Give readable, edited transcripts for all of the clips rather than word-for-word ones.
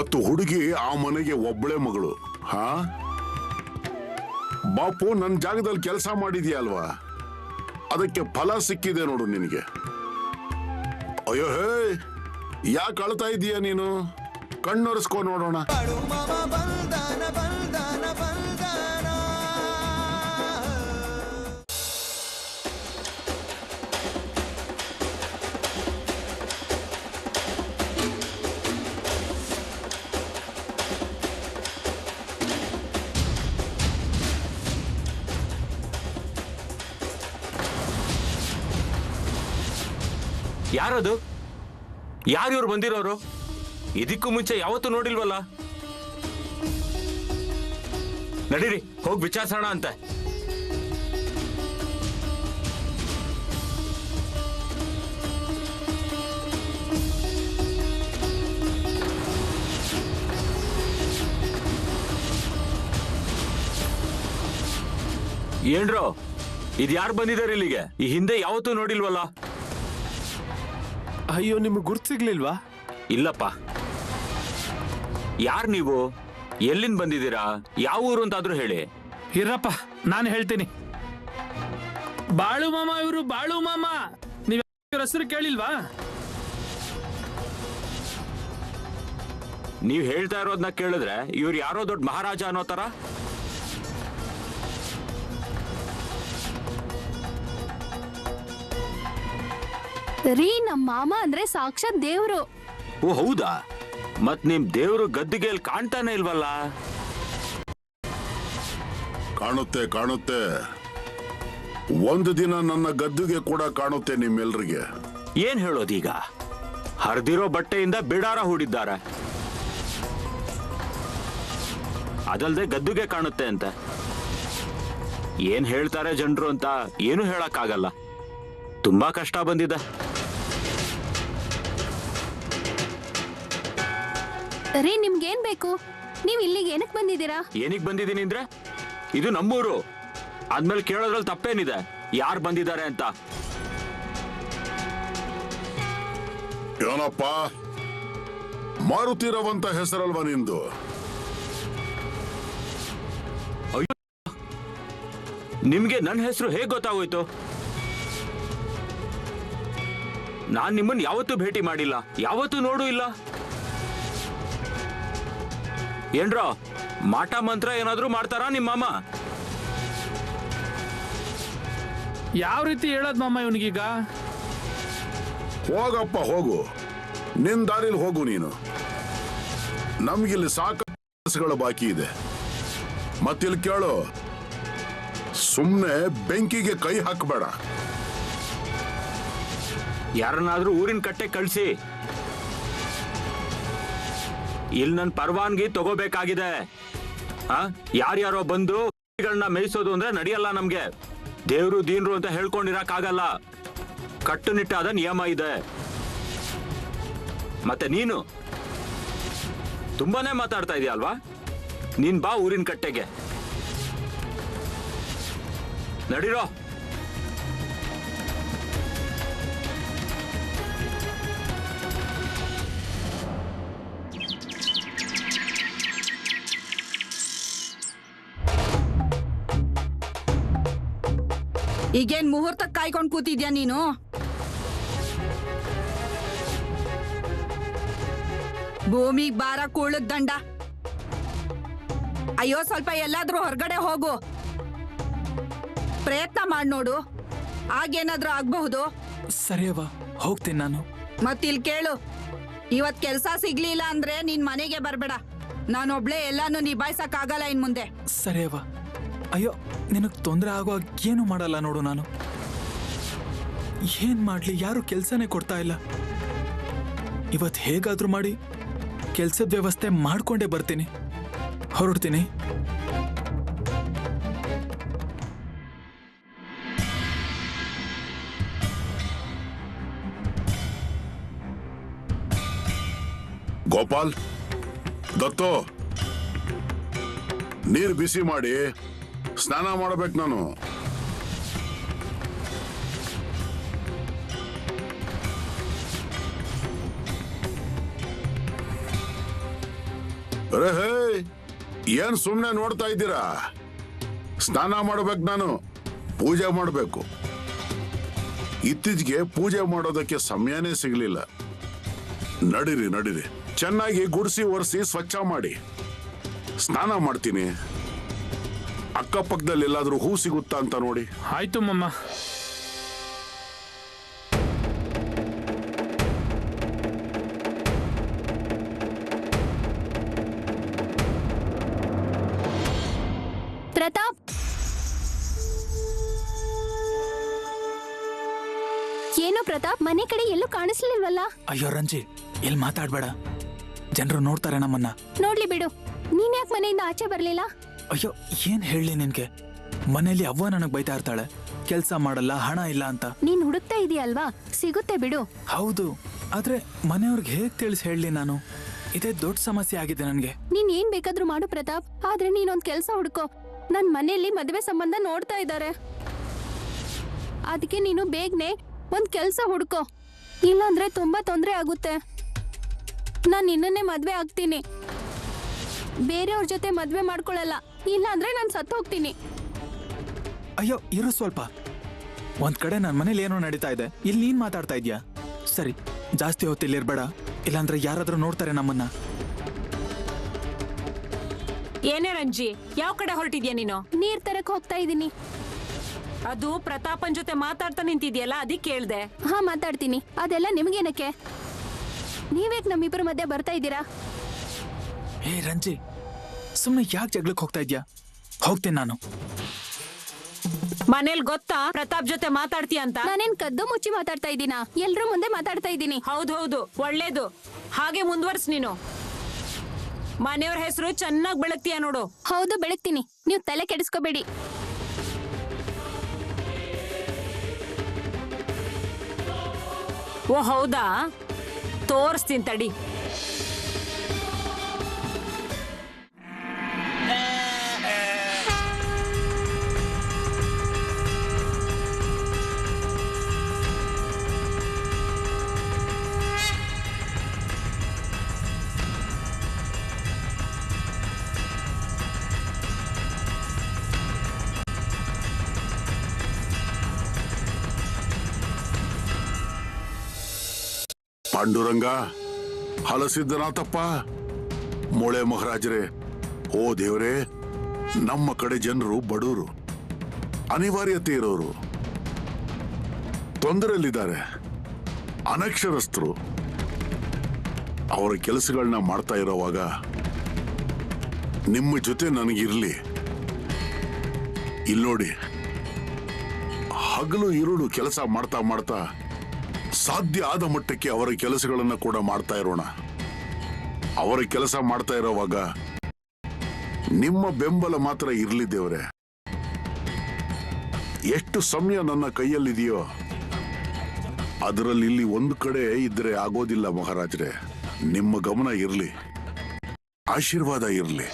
ಮತ್ತು ಹುಡುಗಿ ಆ ಮನೆಗೆ ಒಬ್ಬಳೆ ಮಗಳು. ಹಾ ಬಾಪು, ನನ್ನ ಜಾಗದಲ್ಲಿ ಕೆಲಸ ಮಾಡಿದ್ಯಾ ಅಲ್ವಾ, ಅದಕ್ಕೆ ಫಲ ಸಿಕ್ಕಿದೆ ನೋಡು ನಿನಗೆ. ಅಯ್ಯೋ ಹೇ, ಯಾಕೆ ಅಳ್ತಾ ಇದೀಯ ನೀನು? ಕಣ್ಣೊರೆಸ್ಕೊ ನೋಡೋಣ. ಯಾರದು? ಯಾರು ಇವ್ರು ಬಂದಿರೋರು? ಇದಕ್ಕೂ ಮುಂಚೆ ಯಾವತ್ತೂ ನೋಡಿಲ್ವಲ್ಲ. ನಡೀರಿ, ಹೋಗಿ ವಿಚಾರಿಸೋಣ ಅಂತ. ಏನ್ರೋ, ಇದ್ಯಾರು ಬಂದಿದ್ದಾರೆ ಇಲ್ಲಿಗೆ? ಈ ಹಿಂದೆ ಯಾವತ್ತೂ ನೋಡಿಲ್ವಲ್ಲ. ಅಯ್ಯೋ, ನಿಮ್ಗೆ ಗುರ್ತು ಸಿಗ್ಲಿಲ್ವಾ? ಇಲ್ಲಪ್ಪ. ಯಾರು ನೀವು? ಎಲ್ಲಿಂದ ಬಂದಿದ್ದೀರಾ? ಯಾವ ಊರು ಅಂತಾದ್ರೂ ಹೇಳಿ. ಇರಪ್ಪ, ನಾನು ಹೇಳ್ತೀನಿ. ಬಾಳು ಮಾಮ ಇವರು, ಬಾಳು ಮಾಮ. ನೀವ್ ಇವ್ರ ಹೆಸರು ಕೇಳಿಲ್ವಾ? ನೀವ್ ಹೇಳ್ತಾ ಇರೋದನ್ನ ಕೇಳಿದ್ರೆ ಇವ್ರು ಯಾರೋ ದೊಡ್ಡ ಮಹಾರಾಜ ಅನ್ನೋ ತರ. ರೀ, ನಮ್ಮ ಮಾಮ ಅಂದ್ರೆ ಸಾಕ್ಷಾತ್ ದೇವ್ರು. ಓ ಹೌದಾ? ಮತ್ ನಿಮ್ ದೇವ್ರು ಗದ್ದಿಗೆಯಲ್ಲಿ ಕಾಣ್ತಾನೆ ಇಲ್ವಲ್ಲ? ಕಾಣುತ್ತೆ ಕಾಣುತ್ತೆ, ಒಂದು ದಿನ ನನ್ನ ಗದ್ದುಗೆ ಕೂಡ ಕಾಣುತ್ತೆ ನಿಮ್ಮೆಲ್ರಿಗೆ. ಏನ್ ಹೇಳೋದೀಗ? ಹರಿದಿರೋ ಬಟ್ಟೆಯಿಂದ ಬಿಡಾರ ಹೂಡಿದ್ದಾರೆ, ಅದಲ್ದೆ ಗದ್ದುಗೆ ಕಾಣುತ್ತೆ ಅಂತ. ಏನ್ ಹೇಳ್ತಾರೆ ಜನರು ಅಂತ ಏನು ಹೇಳಕ್ಕಾಗಲ್ಲ. ತುಂಬಾ ಕಷ್ಟ ಬಂದಿದೆ. ರೀ, ನಿಮ್ಗೇನ್ ಬೇಕು? ನೀವ್ ಇಲ್ಲಿಗೆ ಏನಕ್ ಬಂದಿದ್ದೀರಾ? ಏನಿಗ್ ಬಂದಿದ್ದೀನಿ ಅಂದ್ರೆ, ಇದು ನಮ್ಮೂರು. ಆದ್ಮೇಲೆ ಕೇಳೋದ್ರಲ್ಲಿ ತಪ್ಪೇನಿದೆ? ಯಾರು ಬಂದಿದ್ದಾರೆ ಅಂತ. ಏನಪ್ಪ, ಮಾರುತಿರವಂತ ಹೆಸರಲ್ವಾ ನಿಂದು? ಅಯ್ಯೋ, ನಿಮ್ಗೆ ನನ್ನ ಹೆಸರು ಹೇಗ್ ಗೊತ್ತಾಗೋಯ್ತು? ನಾನ್ ನಿಮ್ಮನ್ನ ಯಾವತ್ತೂ ಭೇಟಿ ಮಾಡಿಲ್ಲ, ಯಾವತ್ತೂ ನೋಡೂ ಇಲ್ಲ. ಏನ್ರೋ, ಮಾಟ ಮಂತ್ರ ಏನಾದ್ರೂ ಮಾಡ್ತಾರಾ ನಿಮ್ಮ ಮಾಮ? ಯಾವ ರೀತಿ ಹೇಳೋದ್ ಮಾಮ ಇವನಿಗೀಗ? ಹೋಗಪ್ಪ ಹೋಗು, ನಿನ್ ದಾರಿಲಿ ಹೋಗು ನೀನು. ನಮ್ಗಿಲ್ಲಿ ಸಾಕಷ್ಟು ಕೆಲಸಗಳು ಬಾಕಿ ಇದೆ. ಮತ್ತಿಲ್ಲಿ ಕೇಳು, ಸುಮ್ನೆ ಬೆಂಕಿಗೆ ಕೈ ಹಾಕಬೇಡ. ಯಾರನ್ನಾದ್ರೂ ಊರಿನ ಕಟ್ಟೆ ಕಳಿಸಿ. ಇಲ್ಲಿ ನನ್ನ ಪರವಾನಗಿ ತಗೋಬೇಕಾಗಿದೆ. ಯಾರ್ಯಾರೋ ಬಂದು ಮೇಯಿಸೋದು ಅಂದ್ರೆ ನಡೆಯಲ್ಲ ನಮ್ಗೆ. ದೇವ್ರು ದೀನ್ರು ಅಂತ ಹೇಳ್ಕೊಂಡಿರಕ್ಕಾಗಲ್ಲ. ಕಟ್ಟುನಿಟ್ಟಾದ ನಿಯಮ ಇದೆ. ಮತ್ತೆ ನೀನು ತುಂಬಾನೇ ಮಾತಾಡ್ತಾ ಇದೀಯ ಅಲ್ವಾ? ನೀನ್ ಬಾ ಊರಿನ ಕಟ್ಟೆಗೆ. ನಡೀರೋ. ಈಗೇನ್ ಮುಹೂರ್ತ ಕಾಯ್ಕೊಂಡ್ ಕೂತಿದ್ಯಾ ನೀನು? ಭೂಮಿಗ್ ಬಾರ ಕೂಳದ್ ದಂಡ. ಅಯ್ಯೋ, ಸ್ವಲ್ಪ ಎಲ್ಲಾದ್ರೂ ಹೊರಗಡೆ ಹೋಗು. ಪ್ರಯತ್ನ ಮಾಡ್ ನೋಡು, ಆಗೇನಾದ್ರೂ ಆಗ್ಬಹುದು. ಸರಿಯವ್ವ, ಹೋಗ್ತೀನಿ ನಾನು. ಮತ್ತಿಲ್ ಕೇಳು, ಇವತ್ ಕೆಲ್ಸ ಸಿಗ್ಲಿಲ್ಲ ಅಂದ್ರೆ ನಿನ್ ಮನೆಗೆ ಬರ್ಬೇಡ. ನಾನೊಬ್ಳೆ ಎಲ್ಲಾನು ನಿಭಾಯಿಸಕ್ ಆಗಲ್ಲ ಇನ್ ಮುಂದೆ. ಸರಿಯವ್ವ. ಅಯ್ಯೋ, ನಿನಗ್ ತೊಂದರೆ ಆಗೋ ಏನು ಮಾಡಲ್ಲ ನೋಡು. ನಾನು ಏನ್ ಮಾಡ್ಲಿ? ಯಾರು ಕೆಲ್ಸನೇ ಕೊಡ್ತಾ ಇಲ್ಲ. ಇವತ್ ಹೇಗಾದ್ರೂ ಮಾಡಿ ಕೆಲ್ಸದ ವ್ಯವಸ್ಥೆ ಮಾಡ್ಕೊಂಡೇ ಬರ್ತೀನಿ. ಹೊರಡ್ತೀನಿ. ಗೋಪಾಲ್, ದತ್ತು, ನೀರು ಬಿಸಿ ಮಾಡಿ ಸ್ನಾನ ಮಾಡಬೇಕು ನಾನು. ಅರೆ ಹೇ, ಏನ್ ಸುಮ್ನೆ ನೋಡ್ತಾ ಇದ್ದೀರಾ? ಸ್ನಾನ ಮಾಡ್ಬೇಕು, ನಾನು ಪೂಜೆ ಮಾಡ್ಬೇಕು. ಇತ್ತೀಚೆಗೆ ಪೂಜೆ ಮಾಡೋದಕ್ಕೆ ಸಮಯನೇ ಸಿಗ್ಲಿಲ್ಲ. ನಡೀರಿ ನಡೀರಿ, ಚೆನ್ನಾಗಿ ಗುಡಿಸಿ ಒರೆಸಿ ಸ್ವಚ್ಛ ಮಾಡಿ. ಸ್ನಾನ ಮಾಡ್ತೀನಿ. ಅಕ್ಕಪಕ್ಕದಲ್ಲಿ ಎಲ್ಲಾದ್ರೂ ಹೂ ಸಿಗುತ್ತಾ ಅಂತ ನೋಡಿ. ಆಯ್ತು ಮಮ್ಮ. ಪ್ರತಾಪ್, ಏನೋ ಪ್ರತಾಪ್, ಮನೆ ಕಡೆ ಎಲ್ಲೂ ಕಾಣಿಸ್ಲಿಲ್ವಲ್ಲ? ಅಯ್ಯೋ ರಂಜಿ, ಎಲ್ಲಿ ಮಾತಾಡ್ಬೇಡ, ಜನರು ನೋಡ್ತಾರೆ ನಮ್ಮನ್ನ. ನೋಡ್ಲಿ ಬಿಡು. ನೀನ್ ಯಾಕೆ ಮನೆಯಿಂದ ಆಚೆ ಬರ್ಲಿಲ್ಲ? ಅಯ್ಯೋ, ಏನ್ ಹೇಳಿ ನಿನ್ಗೆ? ಮನೇಲಿ ಅವ್ವ ನನಗ್ ಬೈತಾ ಇರ್ತಾಳೆ, ಕೆಲ್ಸ ಮಾಡಲ್ಲ, ಹಣ ಇಲ್ಲ ಅಂತ. ನೀನ್ ಹುಡುಕ್ತಾ ಇದೀಯಲ್ವಾ, ಸಿಗುತ್ತೆ ಬಿಡು. ಹೌದು, ಆದ್ರೆ ಮನೆಯವ್ರಿಗೆ ಹೇಗ್ ತಿಳಿಸಿ ಹೇಳಲಿ ನಾನು? ಇದೇ ದೊಡ್ಡ ಸಮಸ್ಯೆ ಆಗಿದೆ ನನ್ಗೆ. ನೀನ್ ಏನ್ ಬೇಕಾದ್ರೂ ಮಾಡು ಪ್ರತಾಪ್, ಆದ್ರೆ ನೀನೊಂದ್ ಕೆಲ್ಸ ಹುಡ್ಕೋ. ನನ್ ಮನೆಯಲ್ಲಿ ಮದುವೆ ಸಂಬಂಧ ನೋಡ್ತಾ ಇದ್ದಾರೆ. ಅದಕ್ಕೆ ನೀನು ಬೇಗನೆ ಒಂದ್ ಕೆಲ್ಸ ಹುಡ್ಕೋ, ಇಲ್ಲಾಂದ್ರೆ ತುಂಬಾ ತೊಂದ್ರೆ ಆಗುತ್ತೆ. ನಾನ್ ನಿನ್ನನ್ನೇ ಮದ್ವೆ ಆಗ್ತೀನಿ, ಬೇರೆಯವ್ರ ಜೊತೆ ಮದ್ವೆ ಮಾಡ್ಕೊಳಲ್ಲ. ಇಲ್ಲಾಂದ್ರೆ ನಾನ್ ಸತ್ತು ಹೋಗ್ತೀನಿ. ಅಯ್ಯೋ ಇರು ಸ್ವಲ್ಪ. ಒಂದ್ ಕಡೆ ನನ್ ಮನೇಲಿ ಏನೋ ನಡೀತಾ ಇದೆ, ಇಲ್ಲಿ ನೀನ್ ಮಾತಾಡ್ತಾ ಇದ್ಯಾ? ಸರಿ, ಜಾಸ್ತಿ ಹೊತ್ತಿಲ್ಲಿ ಇರ್ಬೇಡ, ಇಲ್ಲಾಂದ್ರೆ ಯಾರಾದ್ರೂ ನೋಡ್ತಾರೆ ನಮ್ಮನ್ನ. ಏನೇ ರಂಜಿ, ಯಾವ ಕಡೆ ಹೊರಟಿದ್ಯಾ ನೀನು? ನೀರ್ ತರಕ್ ಹೋಗ್ತಾ ಇದೀನಿ. ಅದು ಪ್ರತಾಪನ್ ಜೊತೆ ಮಾತಾಡ್ತಾ ನಿಂತಿದ್ಯಲ್ಲ, ಅದಕ್ಕೆ ಕೇಳ್ದೆ. ಹಾ, ಮಾತಾಡ್ತೀನಿ. ಅದೆಲ್ಲ ನಿಮ್ಗೇನಕ್ಕೆ? ನೀವೇಕ್ ನಮ್ಮಿಬ್ಬರ ಮಧ್ಯೆ ಬರ್ತಾ ಇದ್ದೀರಾ? ಹೇ ರಂಜಿ, ಸುಮ್ನೆ ಯಾಕೆ ಜಗಳಕ್ಕೆ ಹೋಗ್ತಾ ಇದ್ಯಾ? ಹೋಗ್ತೀನಿ ನಾನು. ಮನೇಲಿ ಗೊತ್ತಾ ಪ್ರತಾಪ್ ಜೊತೆ ಮಾತಾಡ್ತೀಯ ಅಂತ? ನಾನೇನ್ ಕದ್ದು ಮುಚ್ಚಿ ಮಾತಾಡ್ತಾ ಇದ್ದೀನಾ? ಎಲ್ರೂ ಮುಂದೆ ಮಾತಾಡ್ತಾ ಇದ್ದೀನಿ. ಹೌದು, ಒಳ್ಳೇದು. ಹಾಗೆ ಮುಂದುವರ್ಸ್ ನೀನು. ಮನೆಯವ್ರ ಹೆಸರು ಚೆನ್ನಾಗಿ ಬೆಳಗ್ತೀಯ ನೋಡು. ಹೌದು, ಬೆಳಗ್ತೀನಿ. ನೀವು ತಲೆ ಕೆಡಿಸ್ಕೋಬೇಡಿ. ಓ ಹೌದಾ, ತೋರಿಸ್ತೀನಿ ತಡಿ. ಪಾಂಡುರಂಗ, ಹಲಸಿದ್ದನಾಥಪ್ಪ, ಮೊಳೆ ಮಹಾರಾಜರೇ, ಓ ದೇವರೇ, ನಮ್ಮ ಕಡೆ ಜನರು ಬಡವರು, ಅನಿವಾರ್ಯತೆ ಇರೋರು, ತೊಂದರೆಯಲ್ಲಿದ್ದಾರೆ, ಅನಕ್ಷರಸ್ಥರು. ಅವರ ಕೆಲಸಗಳನ್ನ ಮಾಡ್ತಾ ಇರೋವಾಗ ನಿಮ್ಮ ಜೊತೆ ನನಗಿರ್ಲಿ. ಇಲ್ಲೋಡಿ, ಹಗಲು ಇರುಳು ಕೆಲಸ ಮಾಡ್ತಾ ಮಾಡ್ತಾ ಸಾಧ್ಯ ಆದ ಮಟ್ಟಕ್ಕೆ ಅವರ ಕೆಲಸಗಳನ್ನ ಕೂಡ ಮಾಡ್ತಾ ಇರೋಣ. ಅವರ ಕೆಲಸ ಮಾಡ್ತಾ ಇರೋವಾಗ ನಿಮ್ಮ ಬೆಂಬಲ ಮಾತ್ರ ಇರ್ಲಿ ದೇವರೇ. ಎಷ್ಟು ಸಮಯ ನನ್ನ ಕೈಯಲ್ಲಿದೆಯೋ ಅದರಲ್ಲಿ ಇಲ್ಲಿ ಒಂದು ಕಡೆ ಇದ್ರೆ ಆಗೋದಿಲ್ಲ ಮಹಾರಾಜರೇ. ನಿಮ್ಮ ಗಮನ ಇರ್ಲಿ, ಆಶೀರ್ವಾದ ಇರ್ಲಿ.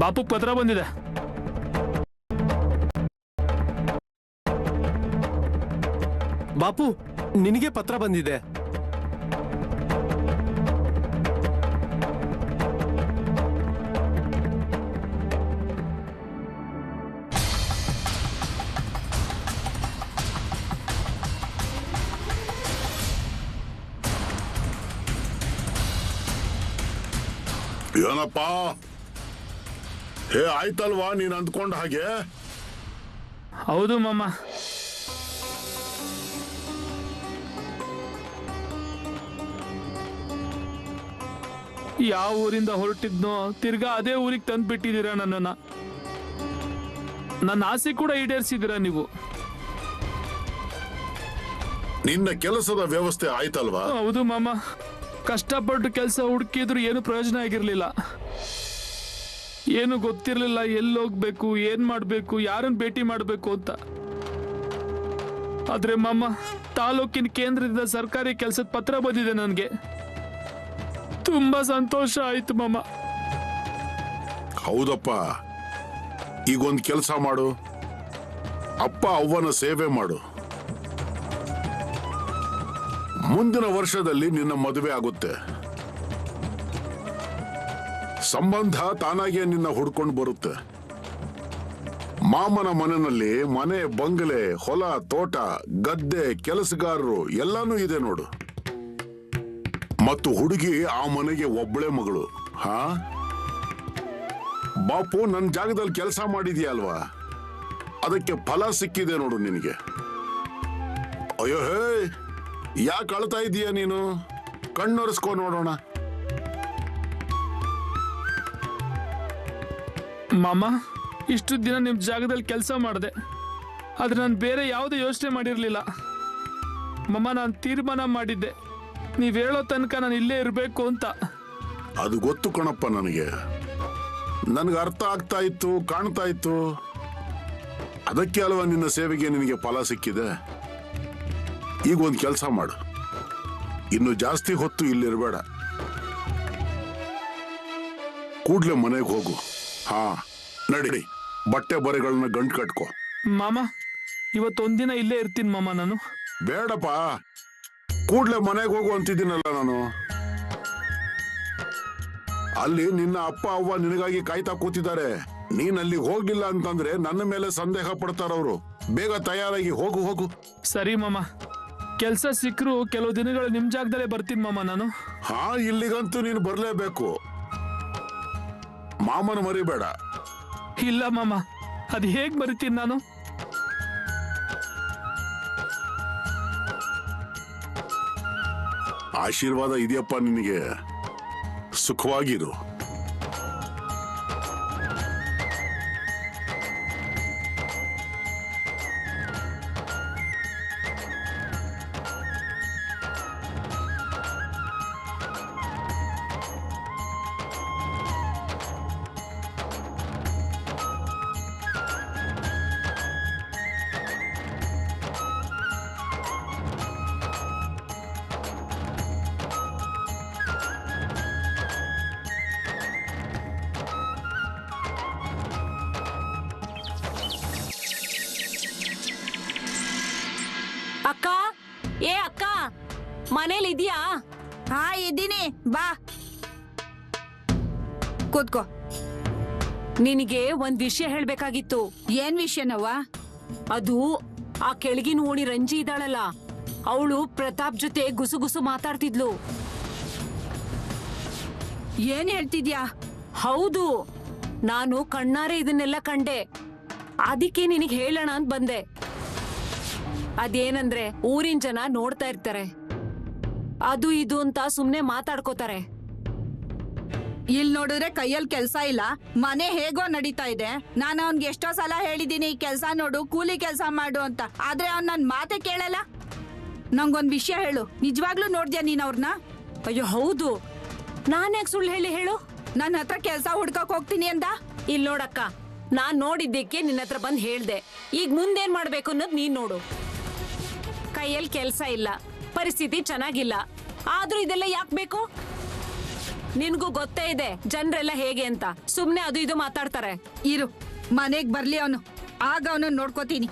ಬಾಪು ಪತ್ರ ಬಂದಿದೆ. ಬಾಪು, ನಿನಗೆ ಪತ್ರ ಬಂದಿದೆ. ಏನಪ್ಪ, ಹೇ ಆಯ್ತಲ್ವಾ ನೀನ್ ಅಂದ್ಕೊಂಡ ಹಾಗೆ? ಹೌದು ಮಮ್ಮ. ಯಾವ ಊರಿಂದ ಹೊರಟಿದ್ನೋ ತಿರ್ಗಾ ಅದೇ ಊರಿಗೆ ತಂದು ಬಿಟ್ಟಿದ್ದೀರಾ ನನ್ನನ್ನ. ನನ್ನ ಆಸೆ ಕೂಡ ಈಡೇರಿಸಿದ್ದೀರಾ ನೀವು. ನಿನ್ನ ಕೆಲಸದ ವ್ಯವಸ್ಥೆ ಆಯ್ತಲ್ವಾ? ಹೌದು ಮಾಮ, ಕಷ್ಟಪಟ್ಟು ಕೆಲಸ ಹುಡುಕಿದ್ರು ಏನು ಪ್ರಯೋಜನ ಆಗಿರ್ಲಿಲ್ಲ. ಏನು ಗೊತ್ತಿರಲಿಲ್ಲ ಎಲ್ಲೋಗ್ಬೇಕು ಏನ್ ಮಾಡ್ಬೇಕು ಯಾರನ್ನ ಭೇಟಿ ಮಾಡ್ಬೇಕು ಅಂತ. ಆದ್ರೆ ಮಾಮ, ತಾಲೂಕಿನ ಕೇಂದ್ರದಿಂದ ಸರ್ಕಾರಿ ಕೆಲಸದ ಪತ್ರ ಬಂದಿದೆ ನನಗೆ. ತುಂಬಾ ಸಂತೋಷ ಆಯ್ತು ಮಾಮ. ಹೌದಪ್ಪ, ಈಗೊಂದು ಕೆಲಸ ಮಾಡು, ಅಪ್ಪ ಅವ್ವನ ಸೇವೆ ಮಾಡು. ಮುಂದಿನ ವರ್ಷದಲ್ಲಿ ನಿನ್ನ ಮದುವೆ ಆಗುತ್ತೆ. ಸಂಬಂಧ ತಾನಾಗೆ ನಿನ್ನ ಹುಡ್ಕೊಂಡು ಬರುತ್ತೆ. ಮಾಮನ ಮನೆಯಲ್ಲಿ ಮನೆ, ಬಂಗಲೆ, ಹೊಲ, ತೋಟ, ಗದ್ದೆ, ಕೆಲಸಗಾರರು ಎಲ್ಲಾನು ಇದೆ ನೋಡು. ಮತ್ತು ಹುಡುಗಿ ಆ ಮನೆಗೆ ಒಬ್ಬಳೆ ಮಗಳು. ಹಾ ಬಾಪು, ನನ್ನ ಜಾಗದಲ್ಲಿ ಕೆಲಸ ಮಾಡಿದ್ಯಾ ಅಲ್ವಾ, ಅದಕ್ಕೆ ಫಲ ಸಿಕ್ಕಿದೆ ನೋಡು ನಿನಗೆ. ಅಯ್ಯೋ ಹೇ, ಯಾಕೆ ಅಳ್ತಾ ಇದೀಯ ನೀನು? ಕಣ್ಣೊರೆಸ್ಕೊ ನೋಡೋಣ. ಮಾಮ, ಇಷ್ಟು ದಿನ ನಿಮ್ ಜಾಗದಲ್ಲಿ ಕೆಲಸ ಮಾಡಿದೆ, ಆದ್ರೆ ನಾನು ಬೇರೆ ಯಾವುದೇ ಯೋಚನೆ ಮಾಡಿರ್ಲಿಲ್ಲ. ಮಾಮ, ನಾನು ತೀರ್ಮಾನ ಮಾಡಿದ್ದೆ, ನೀವ್ ಹೇಳೋ ತನಕ ನಾನು ಇಲ್ಲೇ ಇರಬೇಕು ಅಂತ. ಅದು ಗೊತ್ತು ಕಣಪ್ಪ ನನಗೆ. ನನಗೆ ಅರ್ಥ ಆಗ್ತಾ ಇತ್ತು, ಕಾಣ್ತಾ ಇತ್ತು. ಅದಕ್ಕೆ ಅಲ್ವಾ ನಿನ್ನ ಸೇವೆಗೆ ನಿನಗೆ ಫಲ ಸಿಕ್ಕಿದೆ. ಈಗ ಒಂದು ಕೆಲಸ ಮಾಡು, ಇನ್ನು ಜಾಸ್ತಿ ಹೊತ್ತು ಇಲ್ಲಿರಬೇಡ. ಕೂಡ್ಲೆ ಮನೆಗೆ ಹೋಗು. ಹಾ ನಡಿ, ಬಟ್ಟೆ ಬರೆಗಳನ್ನ ಗಂಟು ಕಟ್ಕೋ. ಮಾಮ, ಇವತ್ತೊಂದಿನ ಇಲ್ಲೇ ಇರ್ತೀನಿ ಮಾಮ ನಾನು. ಬೇಡಪ್ಪ, ಕೂಡ್ಲೆ ಮನೆಗೆ ಹೋಗು ಅಂತಿದ್ದೀನಲ್ಲ ನಾನು. ಅಲ್ಲಿ ನಿನ್ನ ಅಪ್ಪ ಅವ್ವ ನಿನಗಾಗಿ ಕಾಯ್ತಾ ಕೂತಿದ್ದಾರೆ. ನೀನ್ ಅಲ್ಲಿ ಹೋಗ್ಲಿಲ್ಲ ಅಂತಂದ್ರೆ ನನ್ನ ಮೇಲೆ ಸಂದೇಹ ಪಡ್ತಾರವ್ರು. ಬೇಗ ತಯಾರಾಗಿ ಹೋಗು ಹೋಗು. ಸರಿ ಮಾಮ, ಕೆಲಸ ಸಿಕ್ಕರು ಕೆಲವು ದಿನಗಳು ನಿಮ್ ಜಾಗದಲ್ಲೇ ಬರ್ತೀನಿ ಮಾಮ ನಾನು. ಹಾ, ಇಲ್ಲಿಗಂತೂ ನೀನು ಬರ್ಲೇಬೇಕು. ಮಾಮನ ಮರಿಬೇಡ. ಇಲ್ಲ ಮಾಮ, ಅದು ಹೇಗ್ ಬರಿತೀನಿ ನಾನು? ಆಶೀರ್ವಾದ ಇದೆಯಪ್ಪ ನಿನಗೆ. ಸುಖವಾಗಿರು. ಅಕ್ಕ, ಏ ಅಕ್ಕ, ಮನೇಲಿ ಇದೀಯಾ? ಹಾ ಇದ್ದೀನಿ, ಬಾ ಕೂತ್ಕೋ. ನಿನಗೆ ಒಂದ್ ವಿಷಯ ಹೇಳ್ಬೇಕಾಗಿತ್ತು. ಏನ್ ವಿಷಯನವ್ವ? ಅದು ಆ ಕೆಳಗಿನ ಓಣಿ ರಂಜಿ ಇದ್ದಾಳಲ್ಲ, ಅವಳು ಪ್ರತಾಪ್ ಜೊತೆ ಗುಸುಗುಸು ಮಾತಾಡ್ತಿದ್ಲು. ಏನ್ ಹೇಳ್ತಿದ್ಯಾ? ಹೌದು, ನಾನು ಕಣ್ಣಾರೆ ಇದನ್ನೆಲ್ಲ ಕಂಡೆ. ಅದಕ್ಕೆ ನಿನಗೆ ಹೇಳೋಣ ಅಂತ ಬಂದೆ. ಅದೇನಂದ್ರೆ, ಊರಿನ ಜನ ನೋಡ್ತಾ ಇರ್ತಾರೆ, ಅದು ಇದು ಅಂತ ಸುಮ್ನೆ ಮಾತಾಡ್ಕೋತಾರೆ. ಇಲ್ ನೋಡಿದ್ರೆ ಕೈಯಲ್ಲಿ ಕೆಲ್ಸ ಇಲ್ಲ, ಮನೆ ಹೇಗೋ ನಡೀತಾ ಇದೆ. ನಾನು ಅವ್ನ್ಗೆ ಎಷ್ಟೋ ಸಲ ಹೇಳಿದೀನಿ, ಕೆಲ್ಸ ನೋಡು, ಕೂಲಿ ಕೆಲ್ಸ ಮಾಡು ಅಂತ. ಆದ್ರೆ ಅವ್ನ್ ನನ್ ಮಾತೆ ಕೇಳಲ್ಲ. ನಂಗೊಂದ್ ವಿಷಯ ಹೇಳು, ನಿಜವಾಗ್ಲೂ ನೋಡ್ದ್ಯಾ ನೀನ್ ಅವ್ರನ್ನ? ಅಯ್ಯೋ ಹೌದು, ನಾನ್ ಯಾಕೆ ಸುಳ್ಳು ಹೇಳು? ನನ್ನ ಹತ್ರ ಕೆಲ್ಸ ಹುಡ್ಕಕ್ ಹೋಗ್ತೀನಿ ಅಂದ. ಇಲ್ ನೋಡಕ್ಕ, ನಾನ್ ನೋಡಿದ್ದಕ್ಕೆ ನಿನ್ನ ಹತ್ರ ಬಂದ್ ಹೇಳ್ದೆ. ಈಗ ಮುಂದೇನ್ ಮಾಡ್ಬೇಕು ಅನ್ನೋದು ನೀನ್ ನೋಡು. ಕೈಯಲ್ಲಿ ಕೆಲ್ಸ ಇಲ್ಲ, ಪರಿಸ್ಥಿತಿ ಚೆನ್ನಾಗಿಲ್ಲ, ಆದ್ರೂ ಇದೆಲ್ಲ ಯಾಕೆ ಬೇಕು? ನಿನ್ಗೂ ಗೊತ್ತೇ ಇದೆ ಜನರೆಲ್ಲ ಹೇಗೆ ಅಂತ. ಸುಮ್ನೆ ಅದು ಇದು ಮಾತಾಡ್ತಾರೆ. ಇರು, ಮನೆಗ್ ಬರ್ಲಿ ಅವನು, ಆಗ ಅವನು ನೋಡ್ಕೋತೀನಿ.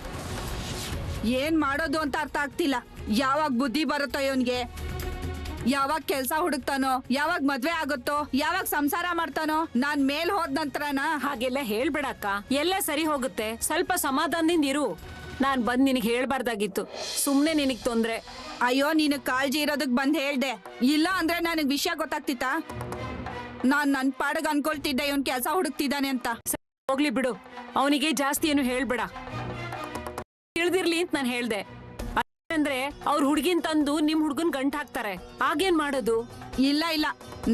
ಏನ್ ಮಾಡೋದು ಅಂತ ಅರ್ಥ ಆಗ್ತಿಲ್ಲ. ಯಾವಾಗ ಬುದ್ಧಿ ಬರುತ್ತೋ ಇವನ್ಗೆ, ಯಾವಾಗ ಕೆಲ್ಸ ಹುಡುಕ್ತಾನೋ, ಯಾವಾಗ ಮದ್ವೆ ಆಗುತ್ತೋ, ಯಾವಾಗ ಸಂಸಾರ ಮಾಡ್ತಾನೋ. ನಾನ್ ಮೇಲ್ ಹೋದ ನಂತರನ ಹಾಗೆಲ್ಲ ಹೇಳ್ಬೇಡಕ್ಕ, ಎಲ್ಲ ಸರಿ ಹೋಗುತ್ತೆ. ಸ್ವಲ್ಪ ಸಮಾಧಾನದಿಂದ ಇರು. ನಾನ್ ಬಂದ್ ನಿನಗೆ ಹೇಳ್ಬಾರ್ದಾಗಿತ್ತು, ಸುಮ್ನೆ ನಿನಗ್ ತೊಂದ್ರೆ. ಅಯ್ಯೋ, ನೀನು ಕಾಳಜಿ ಇರೋದಕ್ ಬಂದ್ ಹೇಳ್ದೆ. ಇಲ್ಲ ಅಂದ್ರೆ ನನಗ್ ವಿಷಯ ಗೊತ್ತಾಗ್ತಿತ್ತ? ನಾನ್ ನನ್ ಪಾಡಗ್ ಅನ್ಕೊಳ್ತಿದ್ದೆ ಇವನ್ ಕೆಲ್ಸ ಹುಡುಕ್ತಿದ್ದಾನೆ ಅಂತ. ಹೋಗ್ಲಿ ಬಿಡು, ಅವನಿಗೆ ಜಾಸ್ತಿ ಏನು ಹೇಳ್ಬೇಡ. ತಿಳಿದಿರ್ಲಿ ಅಂತ ನಾನು ಹೇಳ್ದೆ. ಅಂದ್ರೆ ಅವ್ರ ಹುಡ್ಗಿನ್ ತಂದು ನಿಮ್ ಹುಡ್ಗನ್ ಗಂಟ್ ಹಾಕ್ತಾರೆ, ಆಗೇನ್ ಮಾಡೋದು? ಇಲ್ಲ ಇಲ್ಲ,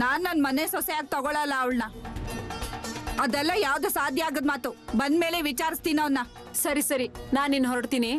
ನಾನ್ ನನ್ ಮನೆ ಸೊಸೆಯಾಗಿ ತಗೊಳಲ್ಲ ಅವಳನ್ನ. ಅದೆಲ್ಲ ಯಾವ್ದು ಸಾಧ್ಯ ಆಗದ್ ಮಾತು. ಬಂದ್ಮೇಲೆ ವಿಚಾರಿಸ್ತೀನಿ ಅವನ್ನ. ಸರಿ ಸರಿ, ನಾನ್ ಇನ್ ಹೊರಡ್ತೀನಿ.